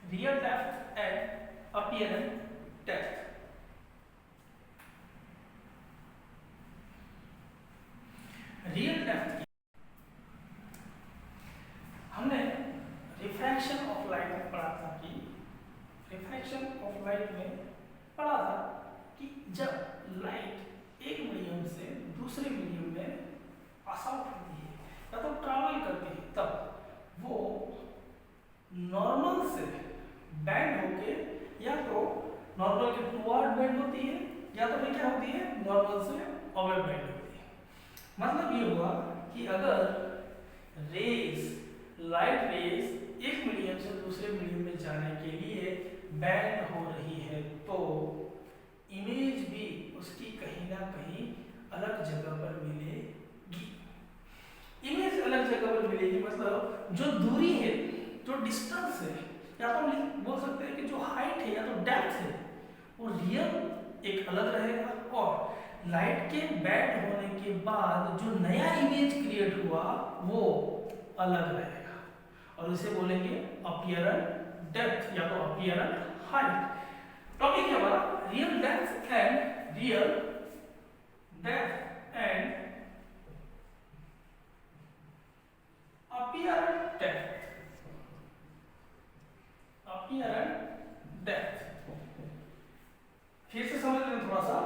real depth and apparent depth. Real depth हमने refraction of light में पढ़ा था कि रिफ्रैक्शन ऑफ लाइट में पढ़ा था कि जब लाइट एक मीडियम से दूसरे मीडियम में पास आउट होती है या तो ट्रैवल करती है तब वो नॉर्मल से बैंड होके या तो नॉर्मल के टुवर्ड बैंड होती है या तो फिर क्या होती है नॉर्मल से अवे बैंड होती है। मतलब ये हुआ कि अगर लाइट रेज एक मीडियम से दूसरे मीडियम में जाने के लिए बैंड हो रही है तो इमेज भी उसकी कहीं ना कहीं अलग जगह पर मिलेगी। इमेज अलग जगह पर मिलेगी मतलब जो दूरी है, जो डिस्टेंस है, या तो हम बोल सकते हैं कि जो हाइट है या तो डेप्थ है वो रियल एक अलग रहेगा और लाइट के बैंड होने के बाद जो नया इमेज क्रिएट हुआ वो अलग रहेगा और इसे बोलेंगे अपीयरेंट डेप्थ या तो अपीयरेंट हाइट। टॉपिक है हमारा रियल डेप्थ एंड अपीयरेंट डेप्थ। फिर से समझ लें थोड़ा सा,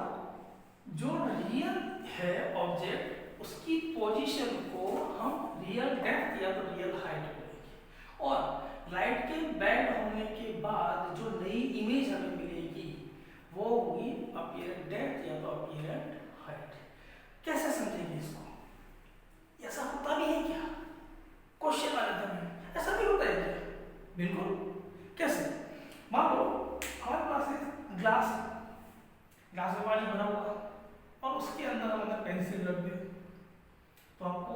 जो रियल है ऑब्जेक्ट उसकी पोजीशन को हम रियल डेप्थ या तो रियल हाइट बोलेंगे और लाइट के बैंड होने के बाद जो नई इमेज हमें मिलेगी वो हुई अपीयरेंट डेप्थ या तो अपीयरेंट हाइट। कैसे समझेंगे इसको? ऐसा होता भी है क्या? क्वेश्चन आ जाता है, ऐसा भी होता है क्या? बिल्कुल। कैसे? मान लो हमारे पास एक ग्लास में पानी भरा हुआ और उसके अंदर हम अगर पेंसिल रख दें तो आपको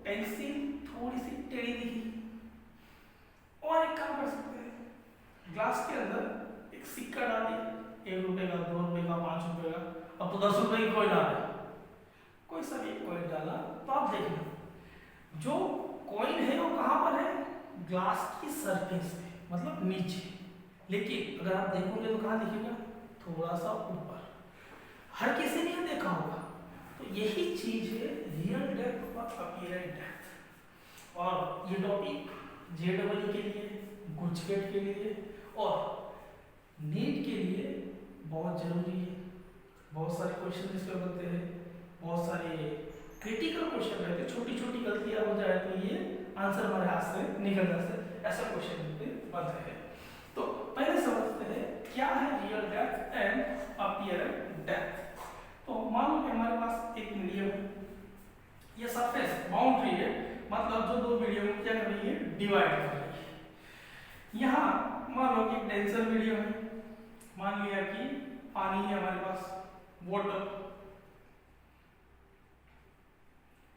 पेंसिल थोड़ी सी टेढ़ी दिखेगी। और एक काम कर सकते हैं, ग्लास के अंदर एक सिक्का डाल दिया, 1 रुपए का, 2 रुपए का, 5 रुपए का, अब तो 10 रुपए की कोइन आ रहा है, कोई सा भी कोइन डाला तो आप देखना जो कोइन है वो कहाँ पर है? ग्लास की सरफेस पे, मतलब नीचे। लेकिन अगर आप देखोगे तो कहाँ दिखेगा? थोड़ा सा ऊपर। हर किसी ने देखा होगा। तो यही चीज है रियल डेप्थ और अपीयरेंट डेप्थ। और ये टॉपिक जेईई के लिए, गुजकेट के लिए और नीट के लिए बहुत जरूरी है। बहुत सारे क्वेश्चन इसके बनते हैं, बहुत सारे क्रिटिकल क्वेश्चन रहते हैं। छोटी छोटी गलतियां हो जाए तो ये आंसर हमारे हाथ से निकल जाते हैं, ऐसा क्वेश्चन बनते हैं। तो पहले समझते हैं क्या है रियल डेप्थ एंड अपीयरेंट डेप्थ। तो मान लो कि हमारे पास एक मीडियम है, ये सरफेस बाउंड्री है, मतलब जो दो मीडियम क्या कर रही है? डिवाइड कर रही है। यहाँ मान लो कि डेंसर मीडियम है, मान लिया कि पानी है हमारे पास, वाटर।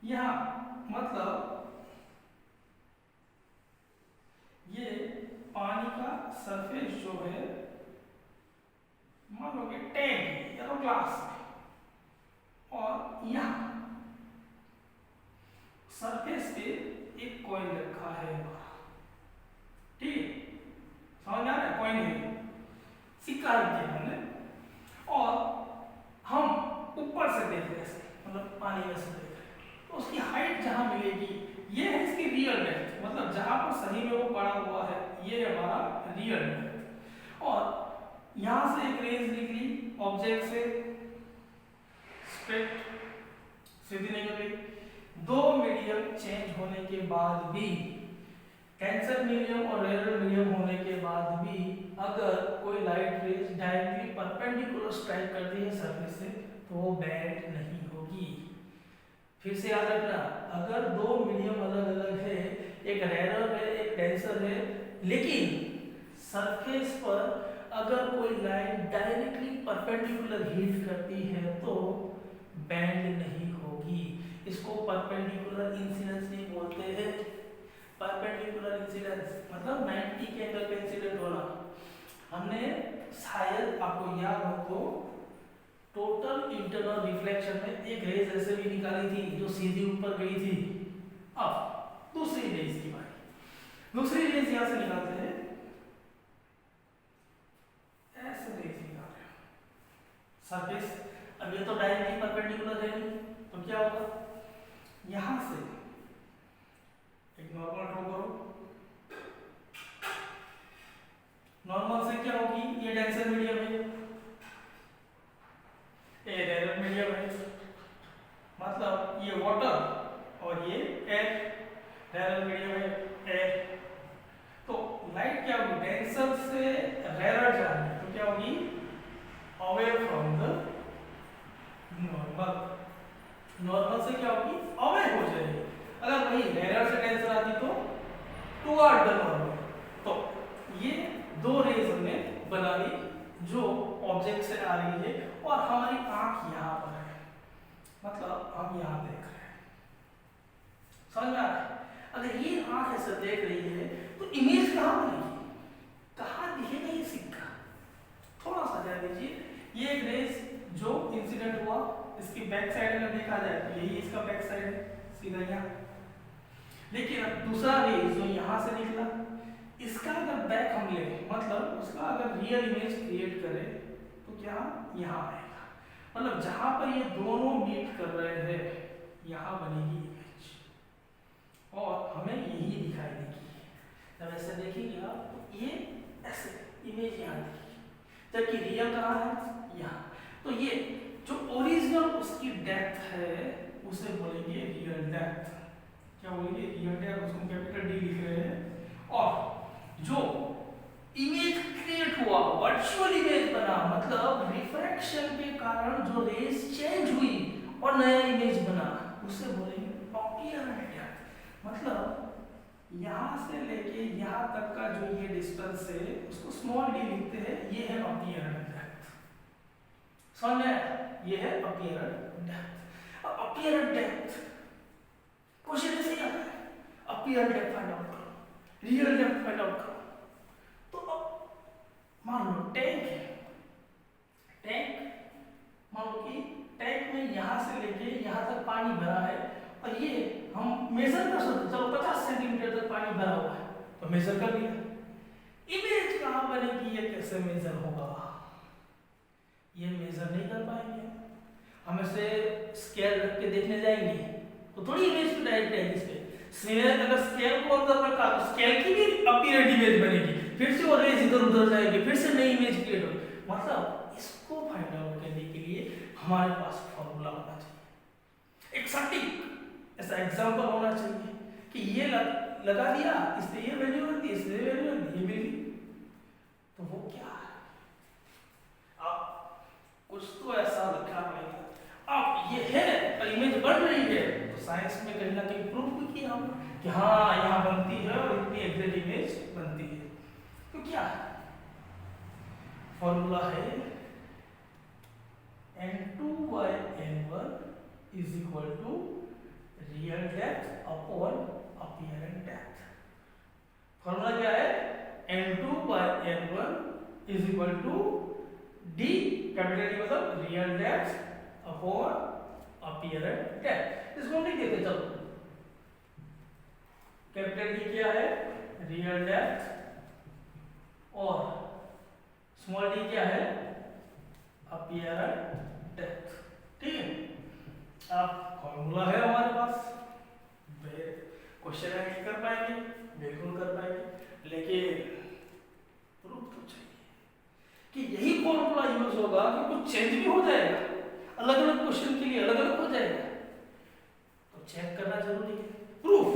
यहाँ मतलब ये पानी का सरफेस जो है मान लो कि टैंक या तो ग्लास है और यहाँ सरफेस पे एक कॉइन रखा है, ठीक है? समझ आ रहा है? कॉइन है, सिक्का रख दिया हमने और हम ऊपर से देख रहे हैं, मतलब पानी में से देख रहे हैं, तो उसकी हाइट जहां मिलेगी ये है इसकी रियल डेप्थ, मतलब जहां पर सही में वो पड़ा हुआ है ये हमारा रियल डेप्थ। और यहां से एक रेंज निकली ऑब्जेक्ट से, स्ट्रेट सीधी निकल गई। दो मीडियम चेंज होने के बाद भी, कैंसर मीडियम और रेयर मीडियम होने के बाद भी अगर कोई light rays directly perpendicular strike करती है सरफेस से तो वो बैंड नहीं होगी। फिर से याद रखना, अगर दो मीडियम अलग अलग है, एक रेयर है एक डेंसर है, लेकिन सरफेस पर अगर कोई लाइट डायरेक्टली परपेंडिकुलर हिट करती है तो बैंड नहीं होगी। इसको परपेंडिकुलर इंसिडेंस भी बोलते हैं। परपेंडिकुलर इंसिडेंस मतलब 90 के एंगल पे इंसिडेंट होना। हमने शायद आपको याद हो तो टोटल इंटरनल रिफ्लेक्शन में एक रेज ऐसे भी निकाली थी जो सीधी ऊपर गई थी। अब दूसरी रेज की बारी, दूसरी रेज यहां से निकालते हैं, रेयर मीडियम है ए, तो लाइट क्या होगी, डेंसर से रेयर जा रही है, तो क्या होगी, away from the normal, normal से क्या होगी, अवे हो जाएगी। अगर वही रेयर से डेंसर आती तो टुवर्ड द नॉर्मल। तो ये दो रेज हमने बना ली जो ऑब्जेक्ट से आ रही है, और हमारी आंख यहाँ पर है, मतलब हम यहाँ देख रहे हैं, समझ में आ रहा है। अगर ये आंख ऐसे देख रही है तो इमेज कहाँ बनेगी, कहाँ दिखेगा ये सिक्का, थोड़ा सा ध्यान दीजिए। ये एक रेज जो इंसिडेंट हुआ, इसकी बैक साइड में देखा जाए तो यही इसका बैक साइड है, सीधा यहाँ। लेकिन अब दूसरा रेज जो यहाँ से निकला, इसका अगर बैक हम ले, मतलब उसका अगर रियल इमेज क्रिएट करें तो क्या यहाँ आएगा, मतलब जहां पर ये दोनों मीट कर रहे हैं यहाँ बनेगी इमेज, और हमें यही दिखाई देगी। जब ऐसे देखेंगे आप तो ये ऐसे इमेज यहाँ दिखेगी, जबकि रियल कहाँ है, यहाँ। तो ये जो ओरिजिनल उसकी डेप्थ है उसे बोलेंगे रियल डेप्थ। क्या बोलेंगे, रियल डेप्थ, उसको कैपिटल डी लिख रहे हैं। और जो इमेज क्रिएट हुआ, वर्चुअल इमेज बना, मतलब रिफ्रैक्शन के कारण जो रेज चेंज हुई और नया इमेज बना, उसे बोलेंगे अपीयरेंट डेप्थ। मतलब यहाँ से लेके यहाँ तक का जो ये डिस्टेंस है उसको स्मॉल डी लिखते हैं, ये है अपीयरेंट डेप्थ। समझ में, ये है अपीयरेंट डेप्थ। अब अपीयरेंट डेप्थ क्वेश्चन ऐसे ही आता है, अपीयरेंट डेप्थ फाइंड आउट करो, रियल डेप्थ फाइंड आउट करो। तो अब मान लो टैंक है, टैंक मान लो कि टैंक में यहाँ से लेके यहाँ तक पानी भरा है, और ये हम मेजर कर सकते, चलो 50 सेंटीमीटर तक पानी भरा हुआ है तो मेजर कर लिया। इमेज कहाँ बनेगी, ये कैसे मेजर होगा, ये मेजर नहीं कर पाएंगे। हम ऐसे स्केल रख के देखने जाएंगे तो थोड़ी इमेज तो डायरेक्ट आएगी इसके। स्नेल अगर स्केल को अंदर रखा तो स्केल की भी अपीयरेंट इमेज बनेगी, फिर से वो रेज इधर उधर जाएगी, फिर से नई इमेज क्रिएट होगी। मतलब इसको फाइंड आउट करने के लिए हमारे पास फॉर्मूला होना चाहिए, एक सटीक ऐसा एग्जांपल होना चाहिए कि ये लगा दिया, इससे ये वैल्यू बनती है, इससे ये वैल्यू बनती है, ये मिल गई। तो वो क्या है, अब कुछ तो ऐसा लिखा रहेगा, अब ये है और इमेज बढ़ रही है, तो साइंस में कहीं ना कहीं प्रूव भी किया हम कि हाँ यहाँ बनती है और इतनी एग्जैक्ट इमेज बनती है। तो क्या फॉर्मूला है, N2/N1 is equal to real depth upon apparent depth। Formula क्या है, N2/N1 is equal to D, capital D मतलब रियल डेप्थ अपॉन अपीयरेंट डेप्थ। इसको नहीं देते, चलो कैपिटल डी क्या है, रियल डेप्थ, और स्मॉल डी क्या है, अपीयरेंट डेप्थ। ठीक है, अब फॉर्मूला है हमारे पास, क्वेश्चन है कर पाएंगे, बिल्कुल कर पाएंगे, लेकिन प्रूफ तो चाहिए कि यही फॉर्मूला यूज होगा कि कुछ चेंज भी हो जाएगा, अलग अलग क्वेश्चन के लिए अलग अलग हो जाएगा, तो चेक करना जरूरी है। प्रूफ,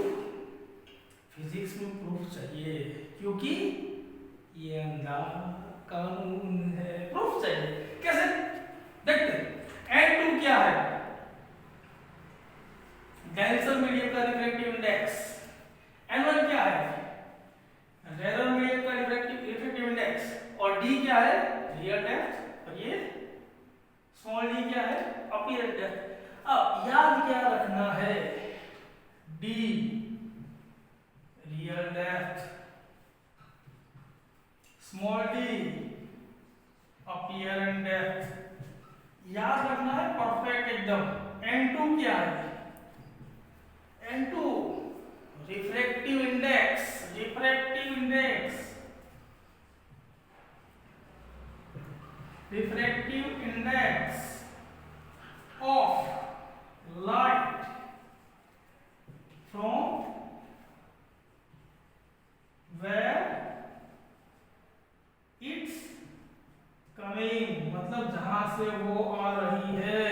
फिजिक्स में प्रूफ चाहिए, क्योंकि ये अंधा कानून है, प्रूफ चाहिए। कैसे देखते हैं, N2 क्या है, डेंसर मीडियम का रिफ्रैक्टिव इंडेक्स, N1 क्या है, रेयर मीडियम का रिफ्रैक्टिव इंडेक्स, और D क्या है, रियल डेप्थ, और ये स्मॉल d क्या है, अपीयरेंट डेप्थ। अब याद क्या रखना है, D real depth, small d apparent depth, याद रखना है परफेक्ट एकदम। N2 क्या है, N2 refractive index, refractive index, refractive index of light from where it's coming, मतलब जहां से वो आ रही है।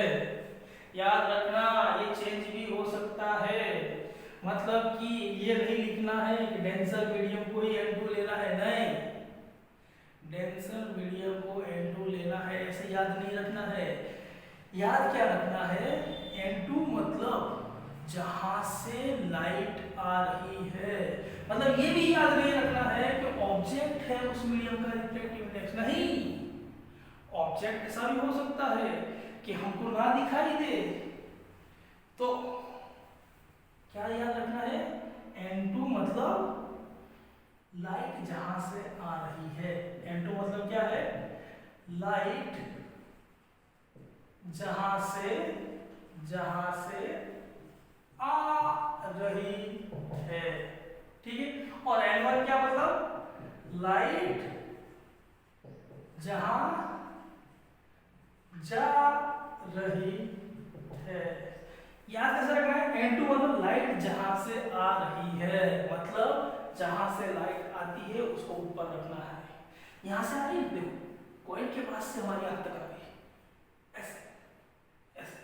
याद रखना ये चेंज भी हो सकता है, मतलब कि ये नहीं लिखना है कि डेंसर मीडियम को ही N2 लेना है, नहीं, डेंसर मीडियम को N2 लेना है ऐसे याद नहीं रखना है। याद क्या रखना है, N2 मतलब जहां से लाइट आ रही है। मतलब ये भी याद नहीं रखना है कि ऑब्जेक्ट है उस मीडियम का रिफ्लेक्टिव इंडेक्स, नहीं, ऑब्जेक्ट ऐसा भी हो सकता है कि हमको ना दिखाई दे, तो क्या याद रखना है, N2 मतलब लाइट जहां से आ रही है। N2 मतलब क्या है, लाइट जहां से आ रही है, ठीक है। और N1 क्या मतलब, लाइट जहां जा रही है। याद कैसे रखना है, N2 मतलब लाइट जहां से आ रही है, मतलब जहां से लाइट आती है उसको ऊपर रखना है। यहां से आ रही है, देखो कॉइल के पास से हमारी आंख तक आ गई, ऐसे ऐसे,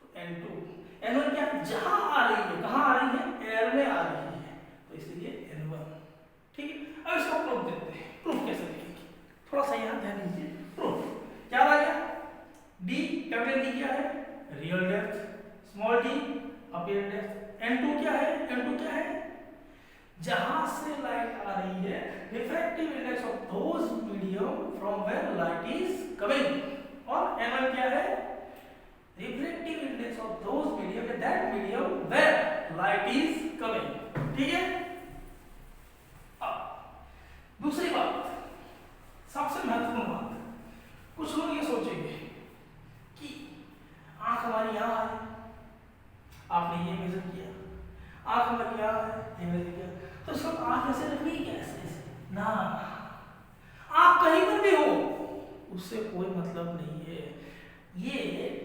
तो N2। N1 क्या, जहां आ रही है, कहां आ रही है, एयर में आ रही है, तो इसलिए N1, ठीक है। अब इसको प्रूफ देते हैं, प्रूफ कैसे देंगे, थोड़ा सा यहाँ ध्यान दीजिए। प्रूफ क्या आ गया, D, कैपिटल D क्या है, real depth, small d apparent depth. N2 क्या है, जहां से लाइट आ रही है, refractive index of those medium from where light is coming. और N1 क्या है, refractive index of those medium, that medium where light is coming, ठीक है। अब दूसरी बात, सबसे महत्वपूर्ण बात, कुछ लोग ये सोचेंगे कि आंख हमारी यहाँ है, आपने ये मेजर किया, आंख हमारी यहाँ है, ये मेजर किया, तो सब आंख ऐसे रखनी है क्या, ऐसे ना, आंख कहीं पर भी हो उससे कोई मतलब नहीं है। ये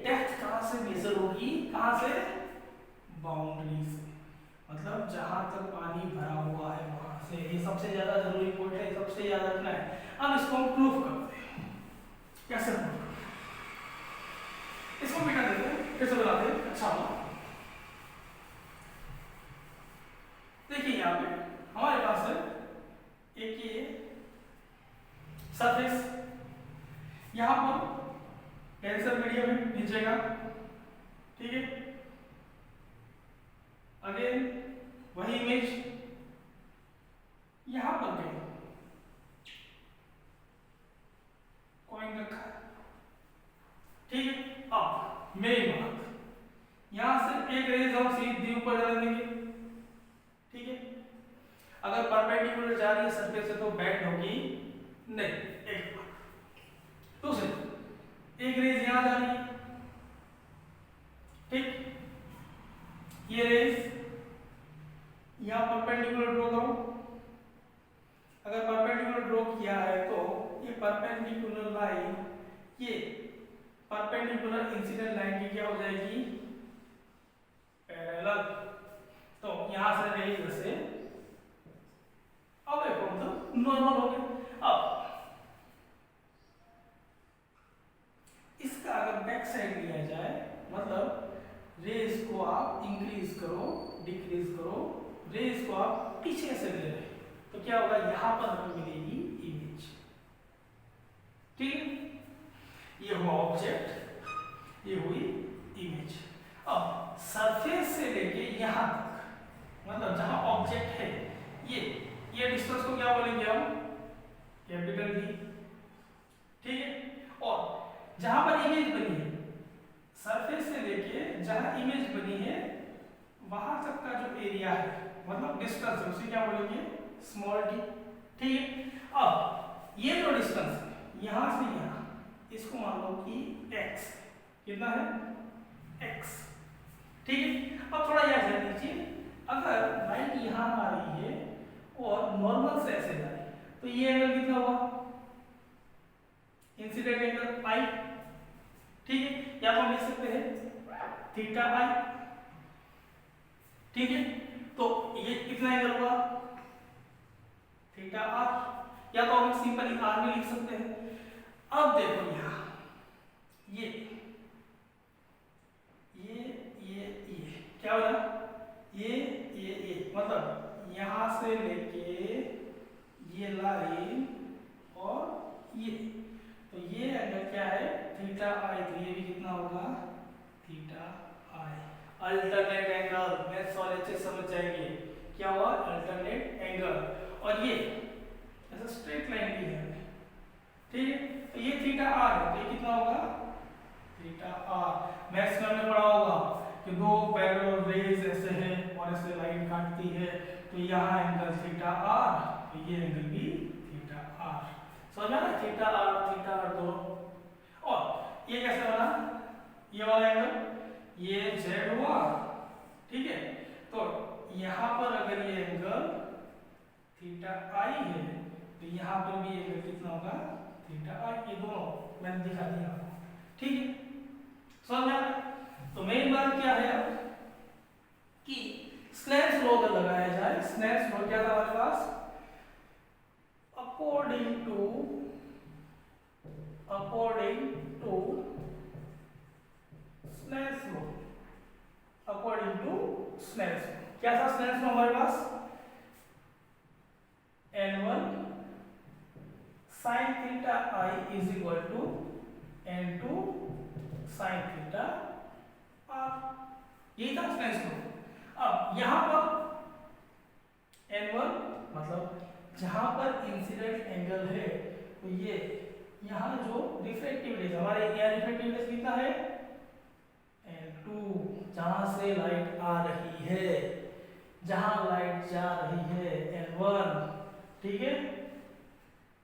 डेप्थ कहाँ से मेजर होगी, कहाँ से, बाउंड्री से, मतलब जहां तक पानी भरा हुआ है वहां से। ये सबसे ज्यादा जरूरी पॉइंट है, सबसे याद रखना है। अब इसको हम प्रूफ करते हैं, कैसे प्रूफ, इसको मिटा देते हैं, फिर से बनाते हैं, अच्छा हुआ। देखिए यहाँ पे हमारे पास है एक ये सरफेस, यहाँ पर डेंसर मीडियम है नीचे का, ठीक है। अगेन वही इमेज यहाँ पर कहीं कॉइन रखा है, ठीक है। अब मेरी बात, यहां से एक रेज हम सीधी ऊपर जाने देंगे, ठीक है। अगर परपेंडिकुलर जा रही है सरफेस से तो बेंड होगी नहीं, एक बात। दूसरी, एक रेज यहां जा रही है, ठीक, ये रेज यहां परपेंडिकुलर ड्रॉ करो। अगर परपेंडिकुलर ड्रॉ किया है तो ये परपेंडिकुलर लाइन, ये परपेंडिकुलर इंसिडेंट लाइन की क्या हो जाएगी, पैरेलल। तो यहां से रेज ऐसे अवे फ्रॉम द नॉर्मल हो गया। अब इसका अगर बैक साइड लिया जाए, मतलब रेज को आप इंक्रीज करो, डिक्रीज करो, रेज को आप पीछे से ले रहे हैं, तो क्या होगा, यहां पर हमें मिलेगी इमेज, ठीक है। ये हुआ ऑब्जेक्ट, ये हुई इमेज। अब सरफेस से लेके यहां तक, मतलब जहां ऑब्जेक्ट है, ये डिस्टेंस को क्या बोलेंगे हम, कैपिटल डी, ठीक है। और जहां पर इमेज बनी है, सरफेस से लेके जहां इमेज बनी है वहां तक का जो एरिया है, मतलब डिस्टेंस है, उसे क्या बोलेंगे, स्मॉल डी, ठीक है। अब ये जो डिस्टेंस है यहां से यहां, इसको मान लो कि x, कितना है, x, ठीक है। अब थोड़ा याद ध्यान दीजिए, अगर लाइट यहां आ रही है और नॉर्मल से ऐसे जा रही है, तो ये एंगल कितना हुआ, इंसिडेंट एंगल पाई, ठीक है। या तो हम लिख सकते हैं थीटा आई, ठीक है। तो ये कितना एंगल हुआ, थीटा आर, या तो हम सिंपली आर में लिख सकते हैं। अब देखो यहां ये क्या हो रहा, ये मतलब यहाँ से लेके ये लाइन और ये, तो ये एंगल क्या है थीटा आई, तो ये भी कितना होगा थीटा आई। अल्टरनेट एंगल, मैथ्स वाले अच्छे समझ जाएंगे क्या हुआ अल्टरनेट एंगल। और ये ऐसा स्ट्रेट लाइन भी है, ठीक है, तो ये थीटा आर है, तो ये कितना होगा थीटा आर। मैथ्स में हमने पढ़ा होगा कि दो पैरेलल रेज ऐसे हैं और ऐसे लाइन काटती है, तो यहाँ एंगल थीटा आर, तो ये एंगल भी थीटा आर। समझ में थीटा आर दोनों। और ये कैसे बना, ये वाला एंगल ये जेड हुआ, ठीक है, तो यहाँ पर अगर ये एंगल थीटा आई है, तो यहाँ पर भी एंगल कितना होगा थीटा आई। ये दोनों मैंने दिखा दिया आपको, ठीक है, समझ में आ रहा है। तो मेन बात क्या है अब कि स्नेल्स लॉ अगर लगाया जाए, स्नेल्स लॉ क्या था हमारे पास, according to Snell's law, according to Snell's law क्या था स्नेल्स लॉ हमारे पास, n1 sin theta i is equal to n2 sin theta r, यही था स्नेल्स लॉ। अब यहां पर n1 मतलब जहां पर इंसिडेंट एंगल है, तो ये यहाँ जो रिफ्रैक्टिव रेज हमारे यहाँ रिफ्रैक्टिव रेज कितना है n2, जहां से लाइट आ रही है, जहां लाइट जा रही है n1, ठीक है,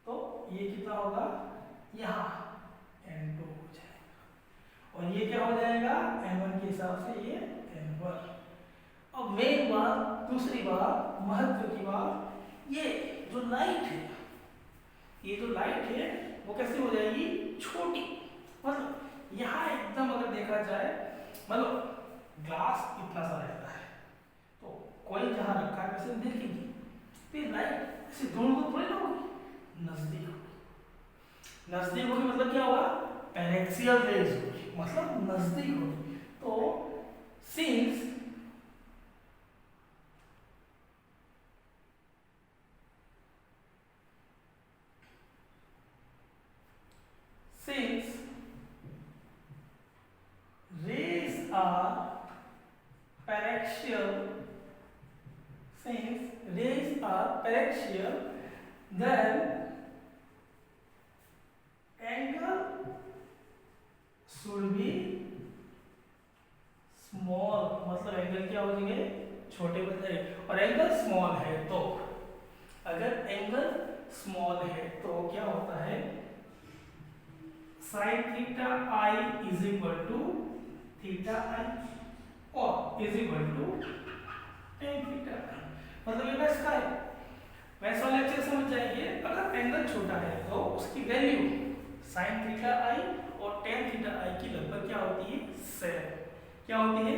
तो ये कितना होगा यहाँ n2 हो जाएगा, और ये क्या हो जाएगा n1 के हिसाब से ये n1। अब मेन बात, दूसरी बात, महत्व की बात, ये जो लाइट है, ये जो लाइट है वो कैसे हो जाएगी छोटी, मतलब यहाँ एकदम अगर देखा जाए, मतलब ग्लास इतना सा रहता है, तो कोई जहाँ रखा है वैसे देखेंगे, फिर लाइट ऐसे दूर को थोड़ी ना होगी, नजदीक होगी, नजदीक होगी मतलब क्या होगा पैरेक्सियल रेज होगी, मतलब नजदीक होगी। तो since rays are paraxial, then angle should be small, मतलब एंगल क्या हो जाएंगे छोटे बन जाएंगे, और एंगल स्मॉल है तो, अगर एंगल स्मॉल है तो क्या होता है sin theta i is equal to theta i और is equal to tan theta, मतलब ये इसका है। वैसे वाले अच्छे समझ जाएंगे, अगर एंगल छोटा है तो उसकी वैल्यू sin थीटा आई और tan थीटा आई की लगभग क्या होती है सेम, क्या होती है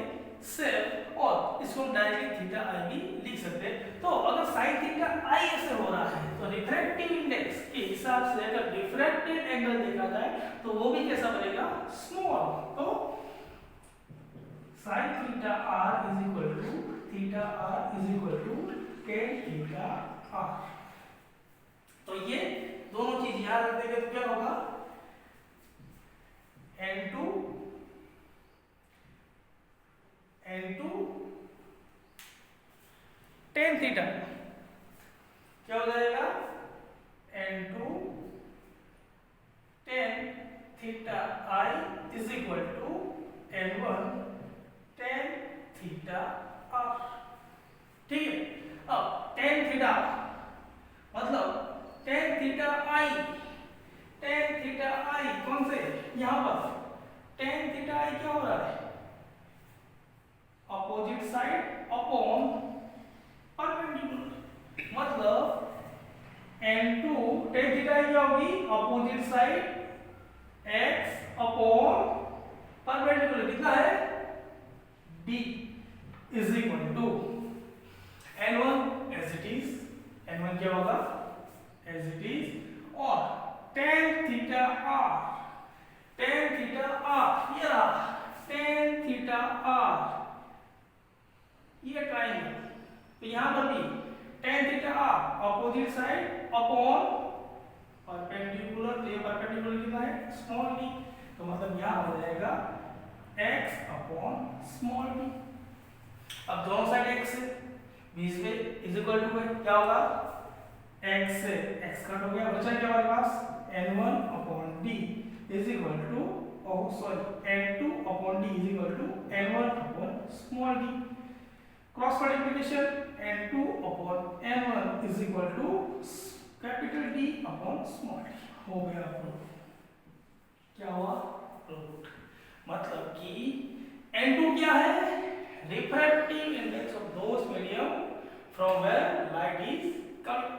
सेम, और इसको हम डायरेक्टली थीटा आई भी लिख सकते हैं। तो अगर sin थीटा आई ऐसे हो रहा है तो रिफ्रैक्टिव इंडेक्स के हिसाब से अगर रिफ्रैक्टेड एंगल देखा जाए तो वो भी कैसा बनेगा स्मॉल, तो sin theta r is equal to theta r is equal to tan theta r। तो ये दोनों चीज याद रखेंगे तो क्या होगा n2 tan थीटा, क्या हो जाएगा n2 tan theta i is equal to n1 tan theta r, ठीक है। अब tan थीटा मतलब tan theta i, tan theta i कौन से, यहां पर tan थीटा i क्या हो रहा है अपोजिट साइड अपॉन परपेंडिकुलर, मतलब n2 tan थीटा i क्या होगी opposite side x upon perpendicular कितना है b is equal to n1 as it is, n1 क्या होगा एज इट इज, और tan theta r, tan theta r ये रहा tan थीटा r, ये ट्राइंगल तो यहाँ पर भी tan theta r opposite side upon perpendicular, तो ये परपेंडिकुलर कितना है स्मॉल d, तो मतलब यहाँ हो जाएगा x अपॉन स्मॉल d। अब दोनों साइड x है, बीच में इज इक्वल टू है, क्या होगा x से x कट हो गया, बचा क्या हमारे पास n1 upon d is equal to n2 upon d is equal to n1 upon small d। Cross multiplication n2 upon n1 is equal to capital D upon small d, हो गया proof. क्या हुआ प्रूफ, मतलब कि n2 क्या है refractive index of those medium from where light is coming,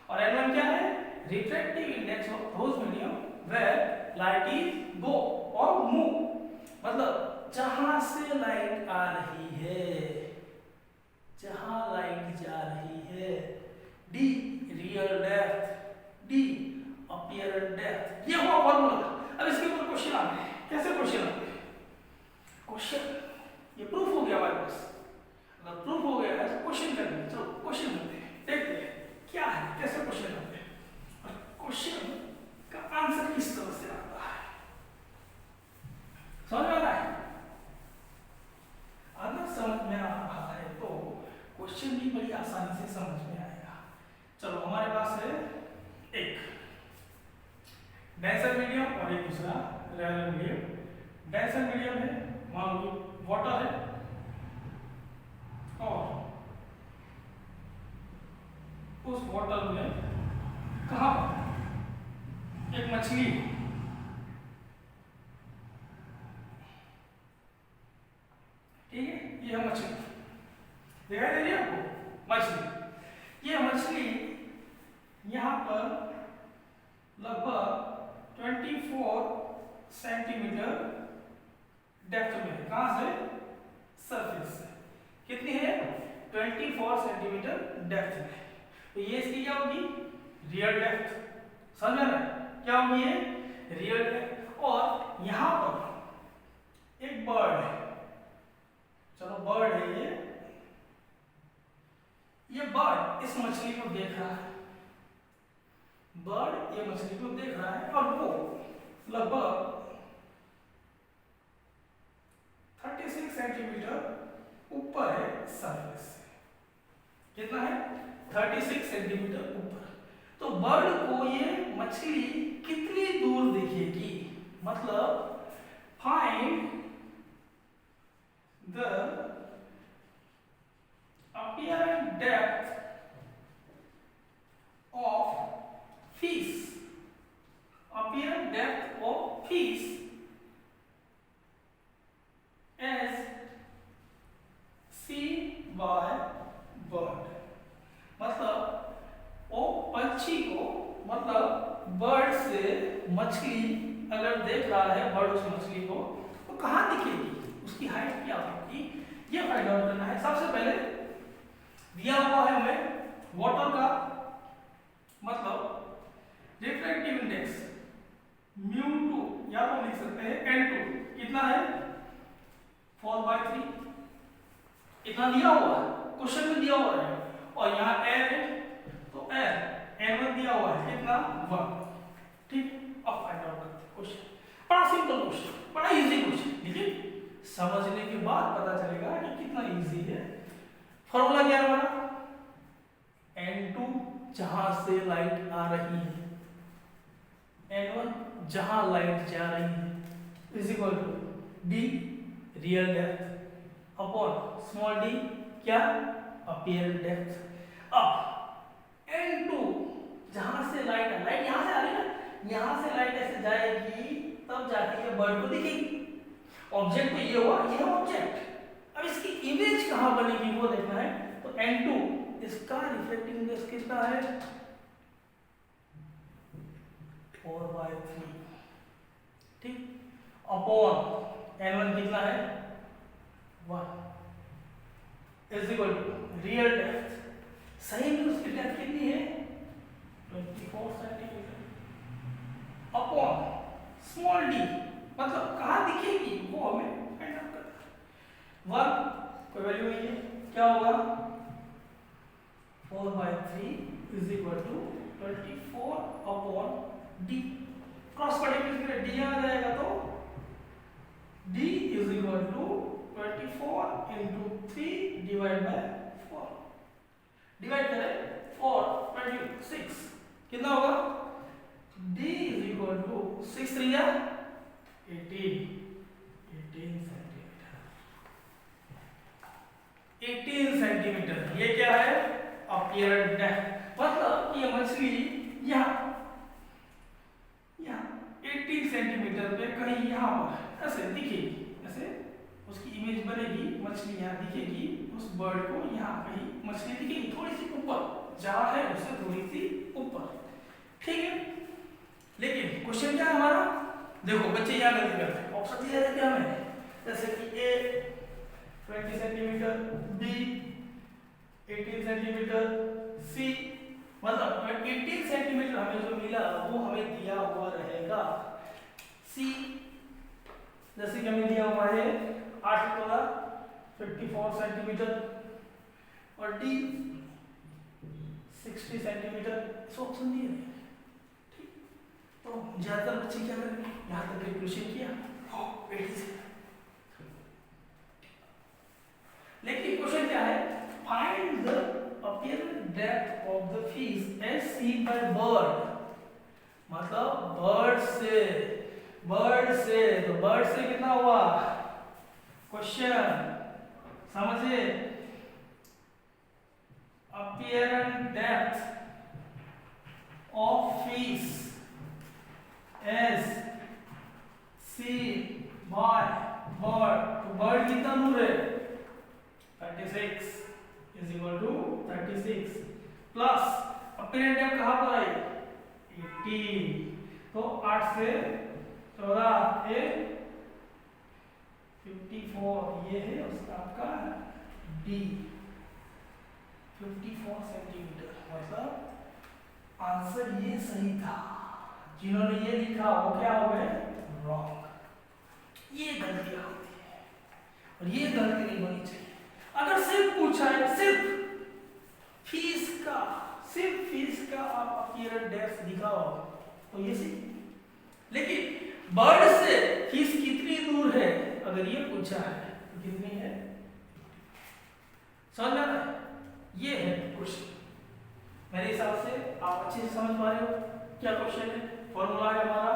और n1 क्या है refractive index of those medium where light is go और मूव, मतलब जहां से लाइट आ रही है, जहां लाइट जा रही है। d real depth, d apparent depth, ये हुआ फॉर्मूला। अब इसके ऊपर क्वेश्चन आते हैं, कैसे क्वेश्चन आते हैं, क्वेश्चन ये प्रूफ हो गया हमारे पास, अगर प्रूफ हो गया है तो क्वेश्चन करेंगे। चलो क्वेश्चन करते हैं, देखते हैं क्या है, कैसे क्वेश्चन आते हैं और क्वेश्चन का आंसर किस तरह से आता है, समझ में आ रहा है? अगर समझ में आ रहा है तो क्वेश्चन भी बड़ी आसानी से समझ में आएगा। चलो हमारे पास है एक डेंसर मीडियम और एक दूसरा रेयर मीडियम। डेंसर मीडियम है, मान लो वाटर है, और उस वाटर में कहां एक मछली, ठीक है, ये है मछली, दिखाई दे रही है आपको मछली। ये मछली यहाँ पर लगभग 24 सेंटीमीटर डेप्थ में है, कहां से सरफेस से, कितनी है 24 सेंटीमीटर डेप्थ में, तो ये इसकी क्या होगी रियल डेप्थ, समझ में आ रहा है क्या होगी ये रियल डेप्थ। और यहाँ पर एक बर्ड है, चलो बर्ड है ये बर्ड इस मछली को देख रहा है, बर्ड ये मछली को देख रहा है और वो लगभग 36 सेंटीमीटर ऊपर है सरफेस से, कितना है 36 सेंटीमीटर ऊपर। तो बर्ड को ये मछली कितनी दूर दिखेगी, मतलब find the apparent depth of fish, apparent depth of fish as seen by bird, मतलब वो पंछी को, मतलब बर्ड से मछली अगर देख रहा है बर्ड उस मछली को तो कहाँ दिखेगी, उसकी हाइट क्या होगी, ये फाइंड आउट करना है। सबसे पहले दिया हुआ है हमें वाटर का, मतलब रिफ्रैक्टिव इंडेक्स μ2 या तो लिख सकते हैं n2, कितना है 4/3, इतना दिया हुआ है क्वेश्चन में दिया हुआ है, और यहाँ एयर है तो एयर n1 दिया हुआ है कितना 1, ठीक। अब फाइंड आउट करते हैं क्वेश्चन, बड़ा सिंपल क्वेश्चन, बड़ा इजी क्वेश्चन, लेकिन समझने के बाद पता चलेगा कि कितना इजी है। फॉर्मूला क्या है हमारा n2 जहां से लाइट आ रही है, n1 जहां लाइट जा रही है, is equal to d real depth upon small d क्या अपीयरेंट डेप्थ। अब n2 जहां से लाइट यहां से आ रही है ना, यहां से लाइट ऐसे जाएगी तब जाके ये बर्ड को दिखेगी, ऑब्जेक्ट तो ये हुआ, ये है ऑब्जेक्ट। अब इसकी इमेज कहां बनेगी वो देखना है, तो n2 इसका रिफ्लेक्टिंग इंडेक्स कितना है 4/3, ठीक, अपॉन n1 कितना है 1 is equal to real depth, सही में उसकी डेप्थ कितनी है 24 सेंटीमीटर अपॉन स्मॉल d, मतलब कहां दिखेगी वो हमें फाइंड आउट करना है। 1 कोई वैल्यू नहीं है, क्या होगा by 3 is equal to 24 upon D. Cross multiplication करें डी आ जाएगा तो d is equal to 24 into 3 divide by 4। Divide करें 4 26 कितना होगा d इज इक्वल टू 6 3 या 18 सेंटीमीटर। 18 सेंटीमीटर ये क्या है अपीयरेंट डेप्थ। मतलब ये मछली यहाँ 18 सेंटीमीटर पे कहीं यहाँ पर ऐसे दिखेगी, ऐसे उसकी इमेज बनेगी, मछली यहाँ दिखेगी, उस बर्ड को यहाँ कहीं मछली दिखेगी थोड़ी सी ऊपर, जहाँ है उससे थोड़ी सी ऊपर, ठीक है। लेकिन क्वेश्चन क्या है हमारा, देखो बच्चे यहाँ गलती करते हैं, ऑप्शन दिया है क्या हमें, जैसे कि ए 20 सेंटीमीटर, बी 18 सेंटीमीटर, सी मतलब 18 सेंटीमीटर हमें जो मिला वो हमें दिया हुआ रहेगा। सी जैसे कि हमें दिया हुआ है 8 वाला 54 सेंटीमीटर और डी 60 सेंटीमीटर, इस ऑप्शन दिए हैं। ठीक, तो ज्यादातर बच्चे क्या करेंगे, यहाँ तक कैलकुलेशन किया लेकिन क्वेश्चन क्या है, find the apparent depth of the fish as seen by bird। मतलब बर्ड से तो बर्ड से कितना हुआ क्वेश्चन समझे, apparent depth of fish as seen by bird। तो बर्ड कितना दूर है 36 is equal to 36 plus apparent depth कहां पर आई 18, तो 8 से 14 ये 54 ये है उसका आपका डी 54 सेंटीमीटर। मतलब आंसर ये सही था, जिन्होंने ये लिखा वो क्या हो गए रॉन्ग। ये गलतियां होती है और ये गलती नहीं होनी चाहिए। अगर सिर्फ पूछा है सिर्फ फीस का आप अपीयरेंट डेप्थ दिखाओ तो ये सही, लेकिन बर्ड से फीस कितनी दूर है अगर ये पूछा है तो कितनी है, समझ में, ये है क्वेश्चन। मेरे हिसाब से आप अच्छे से समझ पा रहे हो क्या क्वेश्चन है। फॉर्मूला है हमारा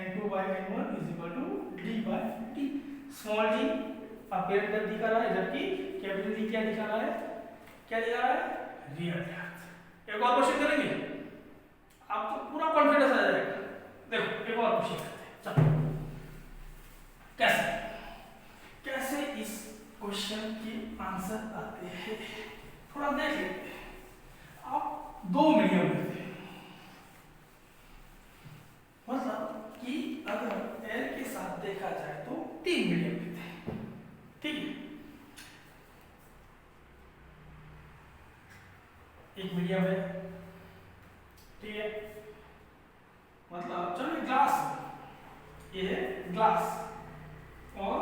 n2/n1 d/t। Small d apparent depth दिखा रहा है, जबकि कैपिटल डी क्या दिखा रहा है, रियल डेप्थ। एक और क्वेश्चन करेंगे, आपको पूरा कॉन्फिडेंस आ जाएगा। देखो एक और क्वेश्चन करते हैं, चलो कैसे इस क्वेश्चन के आंसर आते हैं थोड़ा देख लेते हैं। आप 2 मीडियम लेते हैं, मतलब कि अगर एल के साथ देखा जाए तो 3 मीडियम लेते हैं, ठीक है। एक मीडियम है, ठीक है, मतलब चलो ग्लास, ये है ग्लास और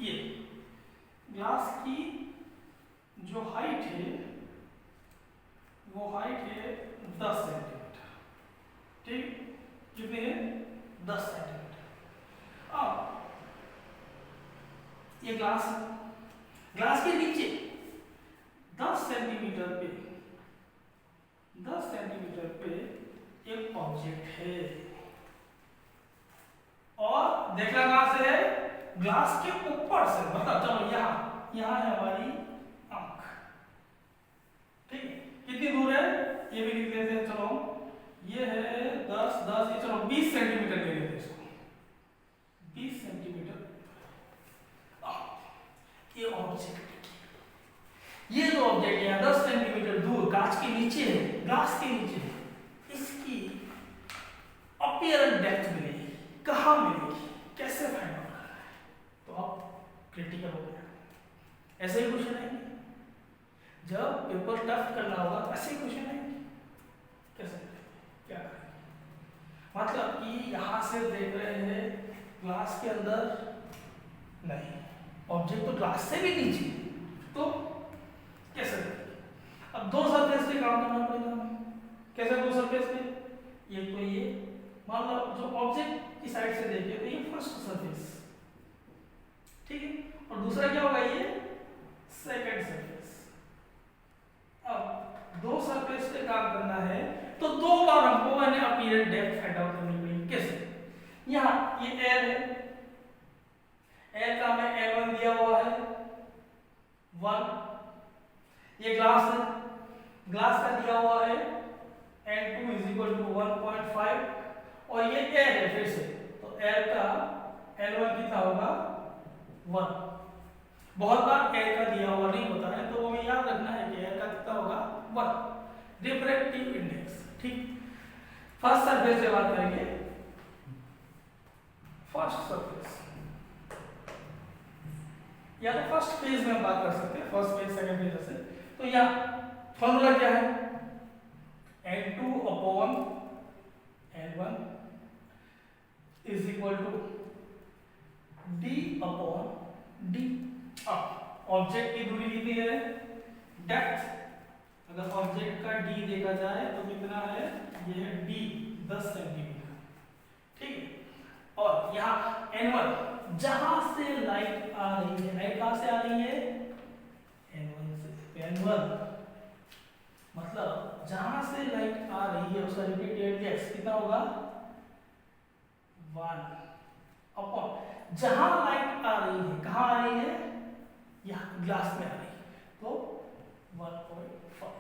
ये ग्लास की जो हाइट है वो हाइट है 10 सेंटीमीटर, ठीक, कितने है 10 सेंटीमीटर। अब ये ग्लास है, ग्लास के नीचे 10 सेंटीमीटर पे एक ऑब्जेक्ट है और देखना कहां से है, ग्लास के ऊपर से, मतलब चलो यहाँ है हमारी आंख, ठीक, कितनी दूर है ये भी लिख लेते हैं। चलो ये है 10 ये चलो 20 सेंटीमीटर ले लेते हैं इसको, 20 सेंटीमीटर। ये ऑब्जेक्ट, ये जो ऑब्जेक्ट है 10 सेंटीमीटर दूर कांच के नीचे है, ग्लास के नीचे है, इसकी अपीयरेंट डेप्थ मिलेगी, कहाँ मिलेगी, कैसे फाइंड आउट करना है, तो आप क्रिटिकल हो गया। ऐसे ही क्वेश्चन है, जब पेपर टफ करना होगा ऐसे ही क्वेश्चन है, कैसे क्या करेंगे, मतलब कि यहाँ से देख रहे हैं ग्लास के अंदर नहीं, ऑब्जेक्ट तो ग्लास से भी नीचे, तो कैसे, अब 2 सरफेस काम करना पड़ेगा हमें। कैसे दो सरफेस पे, एक तो ये मान लो जो ऑब्जेक्ट की साइड से देखिए तो ये फर्स्ट सरफेस, ठीक है, और दूसरा क्या होगा ये सेकंड सरफेस। अब दो सरफेस पे काम करना है तो दो बार हमको अपीयरेंट डेप्थ फाइंड आउट करनी पड़ेगी। कैसे, यहाँ ये एयर है, एयर का हमें L1 दिया हुआ है 1, ये ग्लास है, ग्लास का दिया हुआ है N2 = 1.5 और ये एयर है फिर से, तो एयर का L1 कितना होगा 1। बहुत बार एयर का दिया हुआ नहीं होता है तो हमें याद रखना है कि एयर का कितना होगा 1। रिफ्रैक्टिव इंडेक्स, ठीक। फर्स्ट सरफेस से बात करेंगे, फर्स्ट सरफेस या तो फर्स्ट फेज में हम बात कर सकते हैं, फर्स्ट फेज सेकंड फेज ऐसे। तो यहाँ फॉर्मूला क्या है, N2/L1 = D/D। अब ऑब्जेक्ट की दूरी कितनी है, डेप्थ, अगर ऑब्जेक्ट का D देखा जाए तो कितना है, ये है D 10 सेंटीमीटर, ठीक है। और यहाँ N1 जहां से लाइट आ रही है, लाइट कहां से आ रही है N1 से, N1 मतलब जहां से लाइट आ रही है उसका रिफ्रैक्टिव इंडेक्स कितना होगा 1 अपॉन जहां लाइट आ रही है, कहां आ रही है, यहाँ ग्लास में आ रही है, तो 1.5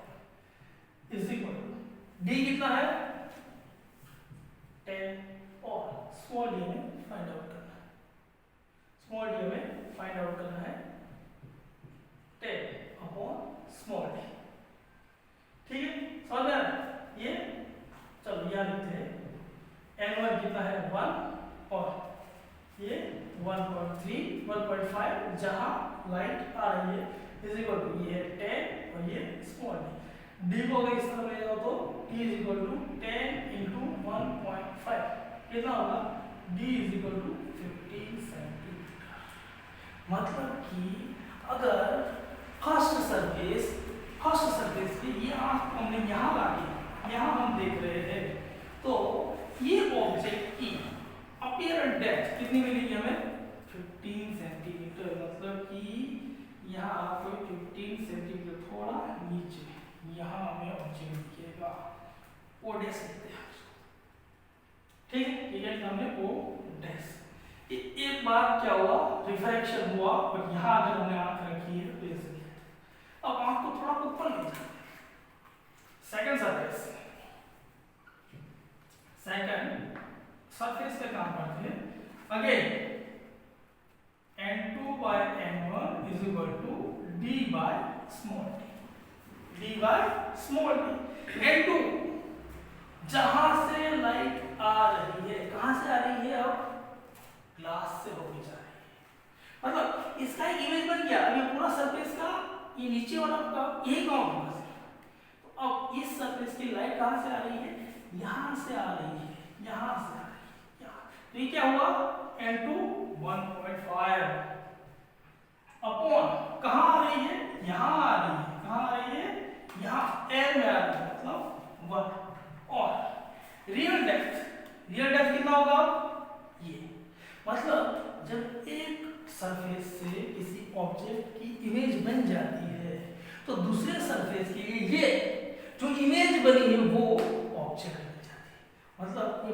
= D कितना है 10 और स्मॉल d में फाइंड आउट करना है, स्मॉल d में फाइंड आउट करना है 10/स्मॉल d, ठीक है, समझ में आ रहा है ये। चलो यहाँ लिखते हैं N1 कितना है 1 और ये 1.3 1.5 जहां लाइट आ रही है = ये 10 और ये स्मॉल d को अगर इस तरह ले जाओ तो T = 10 × 1.5 कितना होगा, D = 15 सेंटीमीटर। मतलब कि अगर फर्स्ट सरफेस पे ये आंख हमने यहाँ लाके यहाँ हम देख रहे हैं तो ये ऑब्जेक्ट की अपीयरेंट डेप्थ कितनी मिलेगी हमें 15 सेंटीमीटर, मतलब कि यहाँ आपको 15 सेंटीमीटर थोड़ा नीचे यहाँ हमें ऑब्जेक्ट दिखेगा, ओ डैश लिखते हैं, ठीक है, ठीक है, हमने ओ डैश। एक बार क्या हुआ, रिफ्रैक्शन हुआ और यहाँ अगर हमने आंख रखी है तो ऐसे, अब आंख को थोड़ा ऊपर ले जाते हैं, सेकंड सरफेस पे काम करते हैं। Again N2/N1 = D/स्मॉल d। N2 जहां से लाइट आ रही है, कहां से आ रही है, अब ग्लास से होके जा रही है, मतलब इसका एक इमेज बन गया। अब ये पूरा सरफेस का ये नीचे वाला का यही काउंट होगा, तो अब इस सरफेस की लाइट कहां से आ रही है, यहां से आ रही है, यहां से आ रही है, तो ये क्या हुआ N2 1.5 अपॉन कहां आ रही है, यहां आ रही है, कहां आ रही है, यहां एयर में आ रही है, मतलब 1 और रियल डेप्थ कितना होगा, ये मतलब जब एक सरफेस से किसी ऑब्जेक्ट की इमेज बन जाती है तो दूसरे सरफेस के लिए ये जो इमेज बनी है वो ऑब्जेक्ट बन जाती है, मतलब ये